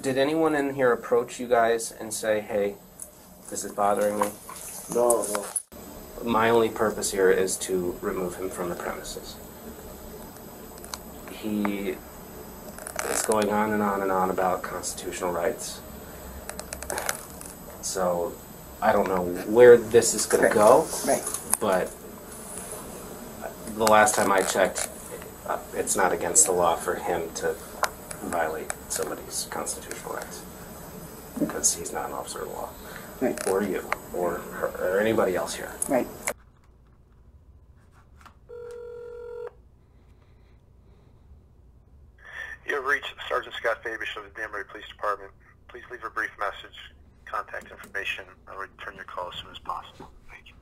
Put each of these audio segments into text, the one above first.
Did anyone in here approach you guys and say, hey, this is bothering me? No, no. My only purpose here is to remove him from the premises. He is going on and on and on about constitutional rights. So I don't know where this is going to go, but the last time I checked, it's not against the law for him to violate somebody's constitutional rights because he's not an officer of the law. Right. Or you, or her, or anybody else here. Right. You have reached Sergeant Scott Fabish of the Danbury Police Department. Please leave a brief message, contact information. I'll return your call as soon as possible. Thank you.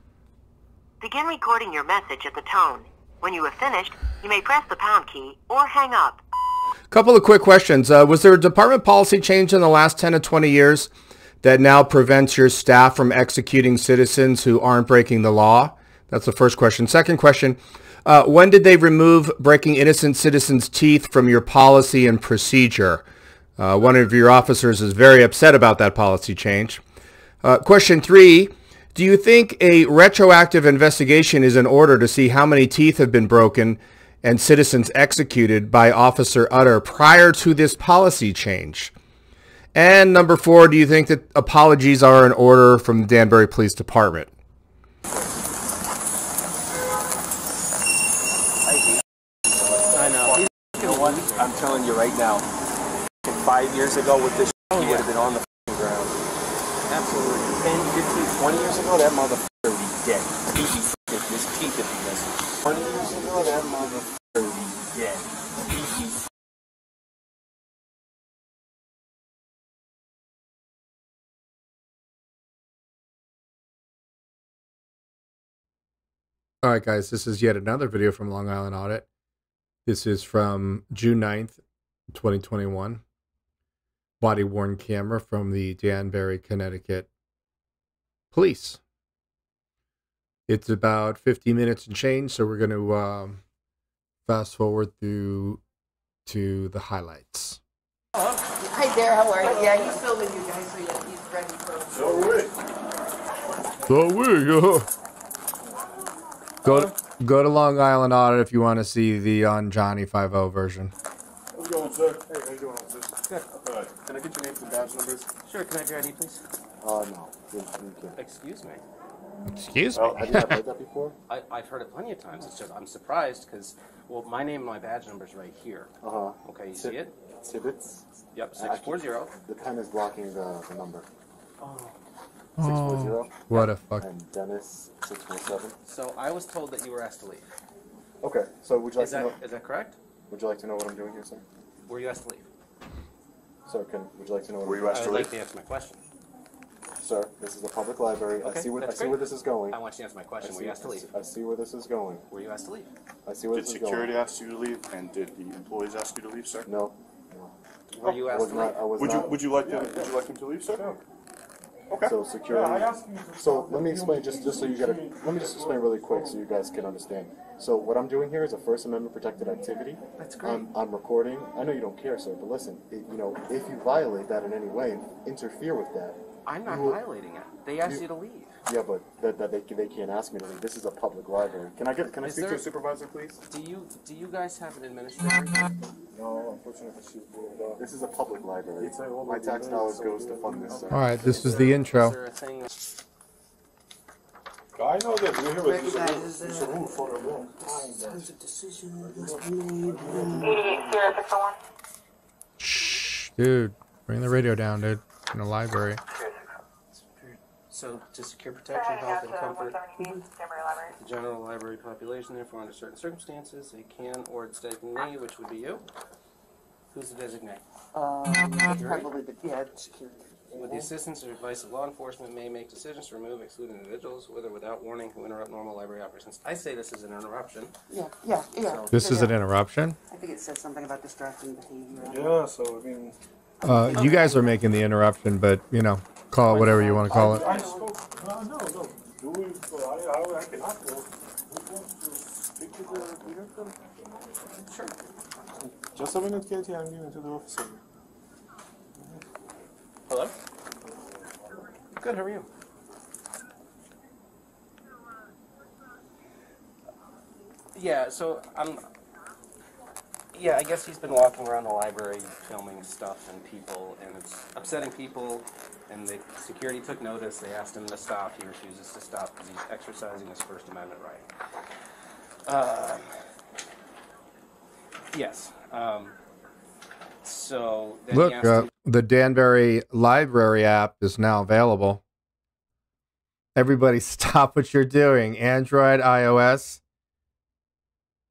Begin recording your message at the tone. When you have finished, you may press the pound key or hang up. Couple of quick questions. Was there a department policy change in the last 10 to 20 years that now prevents your staff from executing citizens who aren't breaking the law? That's the first question. Second question, when did they remove breaking innocent citizens' teeth from your policy and procedure? One of your officers is very upset about that policy change. Question 3, do you think a retroactive investigation is in order to see how many teeth have been broken and citizens executed by Officer Utter prior to this policy change? And number 4, do you think that apologies are in order from the Danbury Police Department? I know. I'm telling you right now, 5 years ago with this, he would have been on the ground. Absolutely. 10, 15, 20 years ago, that motherfucker would be dead. His teeth would be missing. 20 years ago, that motherfucker would be dead. All right, guys, this is yet another video from Long Island Audit. This is from June 9th, 2021. Body-worn camera from the Danbury, Connecticut Police. It's about 50 minutes and change, so we're going to fast forward through to the highlights. Hi there, how are you? Yeah, he's filming you guys, so he's ready for... Go to Long Island Audit if you want to see the on Johnny 5-0 version. How's it going, sir? Hey, how you doing, officer? Good. Can I get your names and badge numbers? Sure, can I have your ID, please? No. You can't. Excuse me. Excuse me? Oh, have you ever heard that before? I've heard it plenty of times. It's just I'm surprised because, well, my name and my badge number's right here. Uh-huh. Okay, you see it? Tibbets? Yep, 640. The pen is blocking the number. Oh. 640. What a fuck. And Dennis, 647. So I was told that you were asked to leave. Okay, so would you like to know... Is that correct? Would you like to know what I'm doing here, sir? Were you asked to leave? Sir, would you like to know what Were you asked I to would leave? like to answer my question. Sir, this is a public library. Okay, I see where great. this is going. I want you to answer my question. Were you asked to leave? I see where this is going. Were you asked to leave? I see where Did this is going. security ask you to leave, and did the employees ask you to leave, sir? No. Were you I asked was to leave? not. I was Would not. you like him to leave, sir? Okay. So security. So let me explain just so you get it. Let me just explain really quick so you guys can understand. So what I'm doing here is a First Amendment protected activity. That's great. I'm recording. I know you don't care, sir, but listen. If you violate that in any way and interfere with that, I'm not violating it. They asked you to leave. yeah, but that they can't ask me to leave. This is a public library. Can I speak to a supervisor, please? Do you guys have an administrator? No, unfortunately, this is a public library. My tax dollars goes to fund this, sir. All right, this is the intro. Is there a thing? I know that we're here with Recognizes it's a rule for the room. There's a decision that must be made. 880601. Shh, dude. Bring the radio down, dude. In the library. So, to secure protection, health, and comfort of the general library population, therefore, under certain circumstances, they can or designate, which would be you. Who's the designate? Probably, but yeah, security. With the assistance or advice of law enforcement, may make decisions to remove, exclude individuals, with or without warning, who interrupt normal library operations. I say this is an interruption. Yeah. This is an interruption? I think it says something about distracting behavior. Yeah, so I mean. You guys are making the interruption, but, call it whatever you want to call it. I spoke. No. Do we? I cannot go. Who's going to speak to the director? Sure. Just a minute, Katie. I'm giving to the officer. Hello. Good, how are you? Yeah, so yeah, I guess he's been walking around the library filming stuff and people, and it's upsetting people, and the security took notice. They asked him to stop. He refuses to stop because he's exercising his First Amendment right. Yes. So then he Look, asked him, the Danbury Library app is now available. Everybody stop what you're doing. Android, iOS,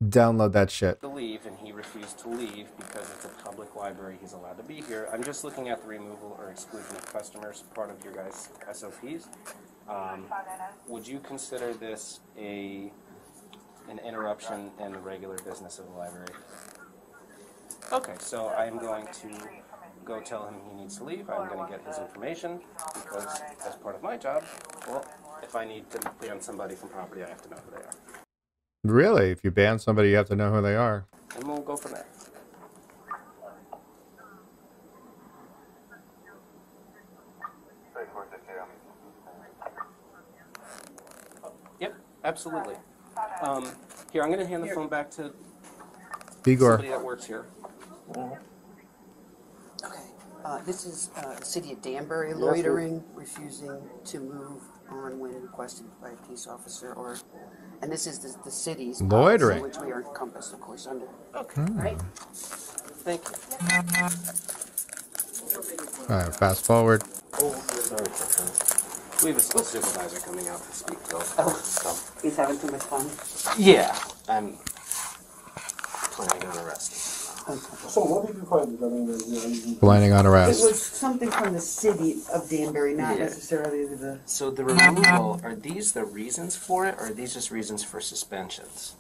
download that shit. to leave, and he refused to leave because it's a public library. He's allowed to be here. I'm just looking at the removal or exclusion of customers, part of your guys' SOPs. Would you consider this an interruption in the regular business of the library? Okay, so I'm going to go tell him he needs to leave. I'm going to get his information because, as part of my job, well, if I need to ban somebody from property, I have to know who they are. Really? If you ban somebody, you have to know who they are. And we'll go from there. Yep, absolutely. Here, I'm going to hand the phone back to Igor. somebody that works here. Okay, this is the city of Danbury loitering, refusing to move on when requested by a peace officer, and this is the city's policy, Loitering. which we are encompassed, of course, under. Okay, Right? thank you. All right, fast forward. We have a school supervisor coming out to speak, though. Oh, So, he's having too much fun. yeah, I'm planning on arresting. So what did you find? I mean, Planning on It arrest. was something from the city of Danbury, not Yeah. necessarily the. So the removal, are these the reasons for it, or are these just reasons for suspensions?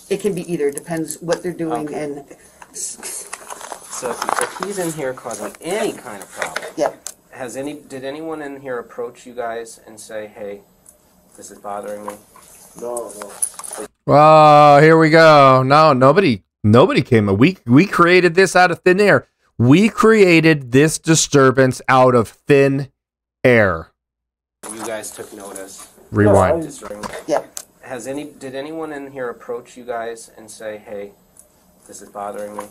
It can be either. It depends what they're doing, Okay. and So if he's in here causing any kind of problem, yeah. did anyone in here approach you guys and say, hey, this is bothering me? no. Oh, here we go. No, nobody came. We created this out of thin air. We created this disturbance out of thin air. You guys took notice. Rewind. Just ring. Yeah. Did anyone in here approach you guys and say, hey, this is bothering me?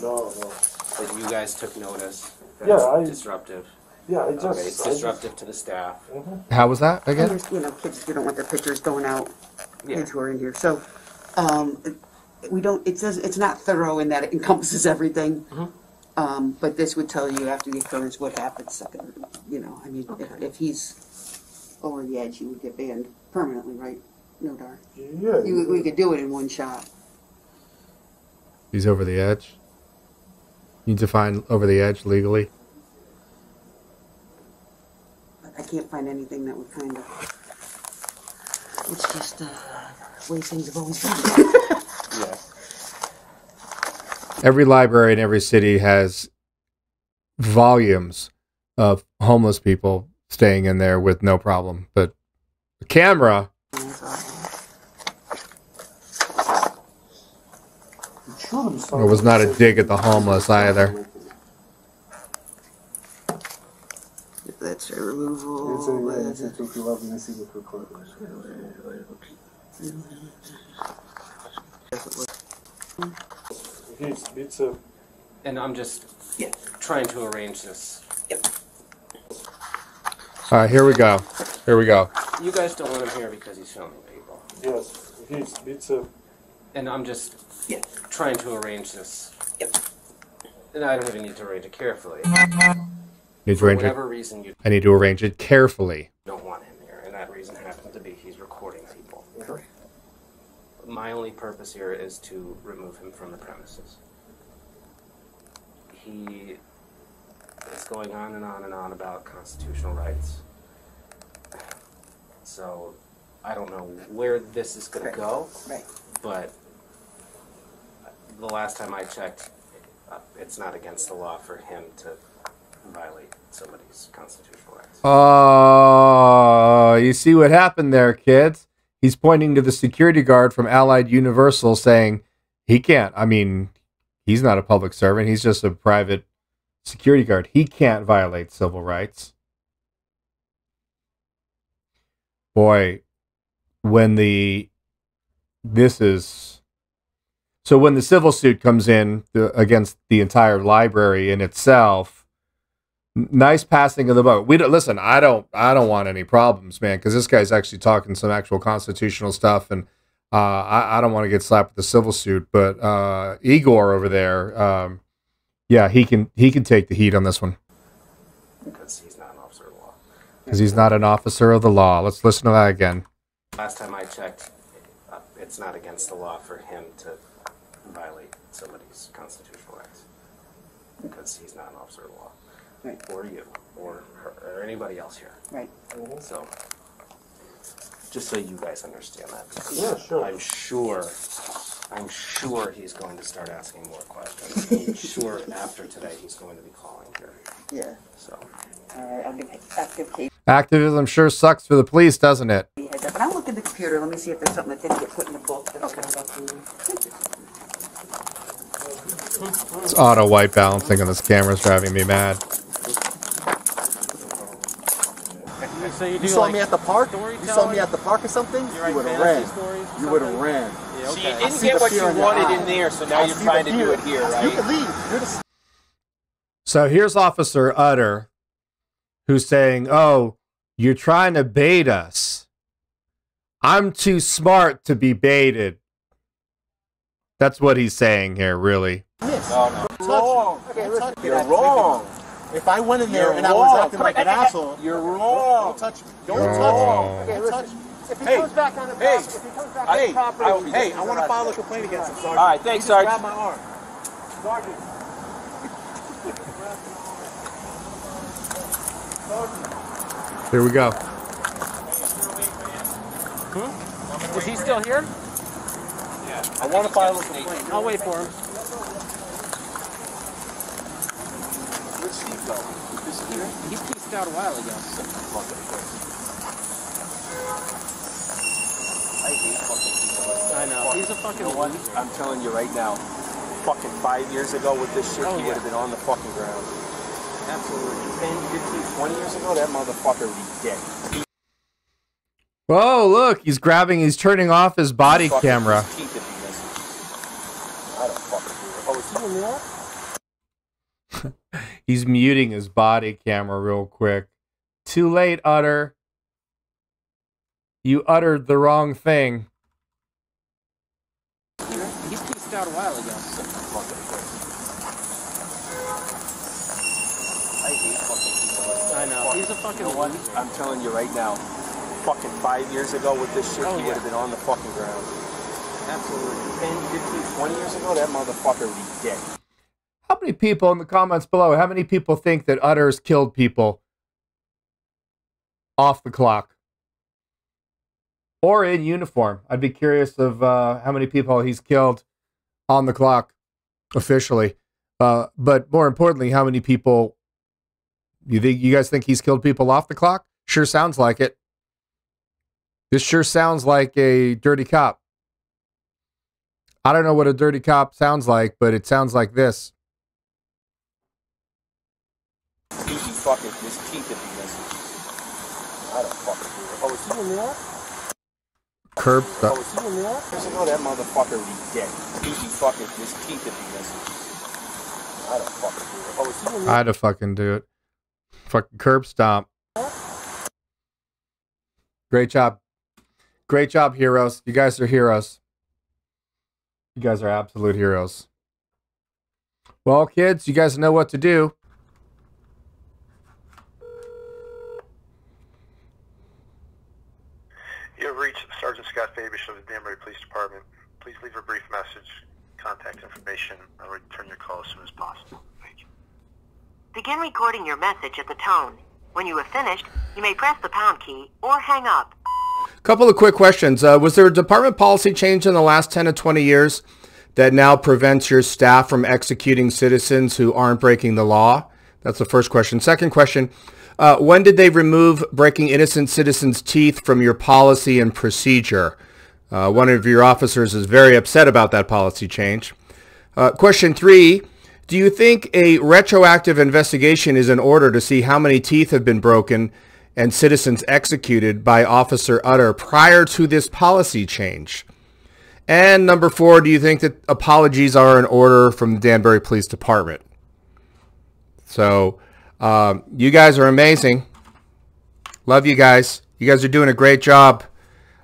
No. But you guys took notice. Yeah, That's disruptive. Yeah, I just. Okay, it's disruptive to the staff. How was that And again? there's, kids who don't want their pictures going out, Yeah. kids who are in here. So, we don't, it says, it's not thorough in that it encompasses everything. But this would tell you after the occurrence what happens. I mean, if he's over the edge, he would get banned permanently, right? No, Dar. Yeah. We could do it in one shot. He's over the edge. You define over the edge legally. But I can't find anything that would kind of, it's just the way things have always been. Yeah. Every library in every city has volumes of homeless people staying in there with no problem. But the camera, it was not a dig at the homeless either. That's a removal. And I'm just trying to arrange this. All right, here we go. Here we go. You guys don't want him here because he's filming people. Yes, And I'm just trying to arrange this. And I don't even need to arrange it carefully. Need to For arrange it. whatever reason you I need to arrange it carefully. don't want him here, and that reason happens to be he's recording people. My only purpose here is to remove him from the premises. He is going on and on and on about constitutional rights. So I don't know where this is going to go, Right. but the last time I checked, it's not against the law for him to violate somebody's constitutional rights. Oh, you see what happened there, kids? He's pointing to the security guard from Allied Universal saying he can't. I mean, he's not a public servant. He's just a private security guard. He can't violate civil rights. Boy, when the civil suit comes in against the entire library in itself, nice passing of the buck. Listen. I don't want any problems, man, because this guy's actually talking some actual constitutional stuff, and I don't want to get slapped with the civil suit. But Igor over there, yeah, he can take the heat on this one. Because he's not an officer of the law. Because he's not an officer of the law. Let's listen to that again. Last time I checked, it's not against the law for him to violate somebody's constitutional rights. Because he's not an officer of the law. Right. Or you, or her, or anybody else here. Right. So, just so you guys understand that. Yeah, sure. I'm sure he's going to start asking more questions. I'm sure after today he's going to be calling here. Yeah. So. I'll give active case. Activism sure sucks for the police, doesn't it? Heads up. And I'll look at the computer. Let me see if there's something that didn't get put in the book. That's okay. It's auto white balancing on this camera is driving me mad. So you You saw me at the park? You saw me at the park or something? write You would have fantasy ran. stories or You would have something? ran. Yeah, So you okay. didn't see get the what fear you in your wanted eye. in there, so now I you're see trying the to do fear. it here, You right? can leave. You're the So here's Officer Utter, who's saying, oh, you're trying to bait us. I'm too smart to be baited. That's what he's saying here, really. No. wrong. You're wrong. If I went in there You're and I was wrong. acting like an asshole, You're wrong. don't touch me. Don't Wrong. touch me. Don't touch me. If he Hey, comes back on the hey, property, if he comes back on the property, Hey, I want to file a complaint against him, Sergeant. All right, thanks, He just Sarge. grabbed my arm. Sergeant. Here we go. Is he still here? I want to file a complaint. I'll wait for him. Where'd Steve go? Disappeared? He pieced out a while ago. I hate fucking people. I know. He's a fucking You know what? loser. I'm telling you right now, fucking 5 years ago with this shit, Oh, he yeah. would have been on the fucking ground. Absolutely. 10, 15, 20 years ago, that motherfucker would be dead. Whoa, look, he's turning off his body Fucking camera. his teeth if he misses. I don't fucking do it. Oh, is he in there? He's muting his body camera real quick. Too late, Utter. You uttered the wrong thing. He pieced out a while ago. I hate fucking people. I know. He's a fucking You know what? loser. I'm telling you right now, fucking 5 years ago with this shit, Oh, he yeah. would have been on the fucking ground. Absolutely. 10, 15, 20 years ago, that motherfucker would be dead. How many people in the comments below, how many people think that Utter's killed people off the clock? Or in uniform? I'd be curious of how many people he's killed on the clock officially. But more importantly, how many people you guys think he's killed people off the clock? Sure sounds like it. This sure sounds like a dirty cop. I don't know what a dirty cop sounds like, but it sounds like this. He fucking his teeth if he misses. I don't fucking do it. Oh, is he in there? Curb Oh, stop. is he in there? Years ago, that motherfucker would be dead. He fucking his teeth if he misses. I don't fucking do it. Oh, is he in there? I'd have fucking do it. Fucking curb stomp. Great job. Great job, heroes. You guys are heroes. You guys are absolute heroes. Well, kids, you guys know what to do. You have reached Sergeant Scott Fabish of the Danbury Police Department. Please leave a brief message, contact information. I'll return your call as soon as possible. Thank you. Begin recording your message at the tone. When you have finished, you may press the pound key or hang up. Couple of quick questions. Was there a department policy change in the last 10 to 20 years that now prevents your staff from executing citizens who aren't breaking the law? That's the first question. Second question, when did they remove breaking innocent citizens' teeth from your policy and procedure? One of your officers is very upset about that policy change. Question 3, Do you think a retroactive investigation is in order to see how many teeth have been broken and citizens executed by Officer Utter prior to this policy change? And number 4, do you think that apologies are in order from the Danbury Police Department? So, you guys are amazing. Love you guys. You guys are doing a great job.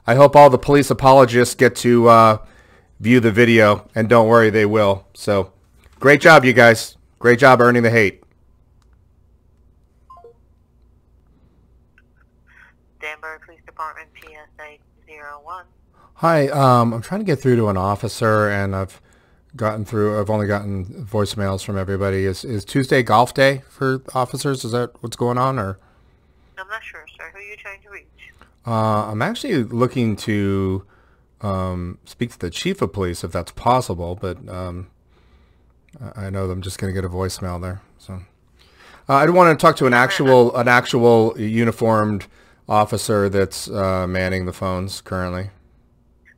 I hope all the police apologists get to view the video, and don't worry, they will. So, great job, you guys. Great job earning the hate. Danbury Police Department, PSA 01. Hi, I'm trying to get through to an officer, and I've only gotten voicemails from everybody. Is Tuesday golf day for officers? Is that what's going on, or? I'm not sure, sir. Who are you trying to reach? I'm actually looking to speak to the chief of police, if that's possible, but I know I'm just going to get a voicemail there. So I want to talk to an actual uniformed officer that's manning the phones currently.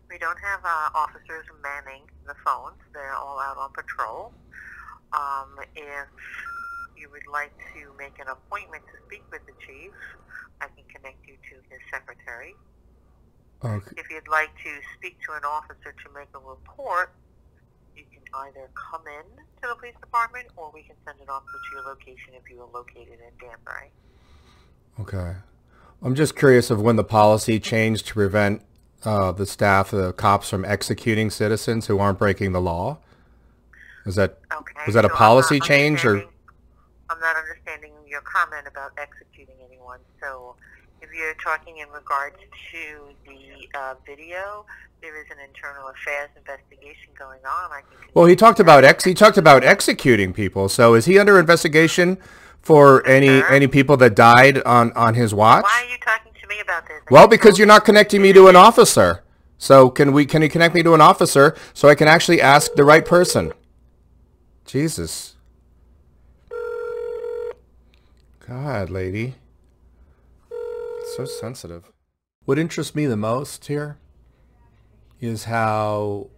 We don't have officers manning the phones. They're all out on patrol. If you would like to make an appointment to speak with the chief, I can connect you to his secretary. Okay. If you'd like to speak to an officer to make a report, you can either come in to the police department or we can send an officer to your location if you are located in Danbury. Okay. I'm just curious of when the policy changed to prevent the staff, the cops, from executing citizens who aren't breaking the law. Was that a policy change, or? I'm not understanding your comment about executing anyone. So, if you're talking in regards to the video, there is an internal affairs investigation going on. Well, he talked about executing people. So, is he under investigation for any people that died on his watch? Why are you talking to me about this? Well, because you're not connecting me to an officer. So can you connect me to an officer so I can actually ask the right person? Jesus. God, lady. It's so sensitive. What interests me the most here is how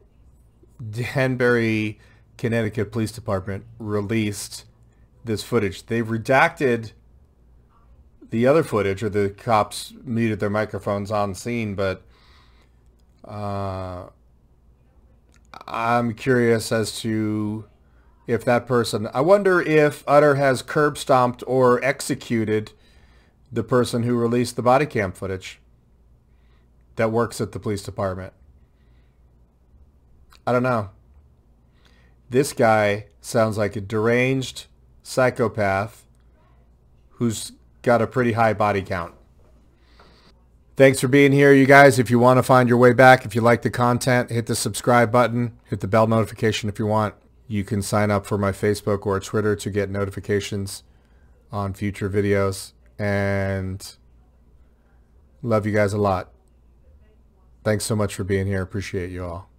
Danbury, Connecticut Police Department released this footage. They've redacted the other footage, or the cops muted their microphones on scene, but I'm curious as to if that person, I wonder if Utter has curb stomped or executed the person who released the body cam footage that works at the police department. I don't know. This guy sounds like a deranged psychopath who's got a pretty high body count. Thanks for being here, you guys. If you want to find your way back, if you like the content, hit the subscribe button, hit the bell notification if you want. You can sign up for my Facebook or Twitter to get notifications on future videos. And love you guys a lot. Thanks so much for being here. Appreciate you all.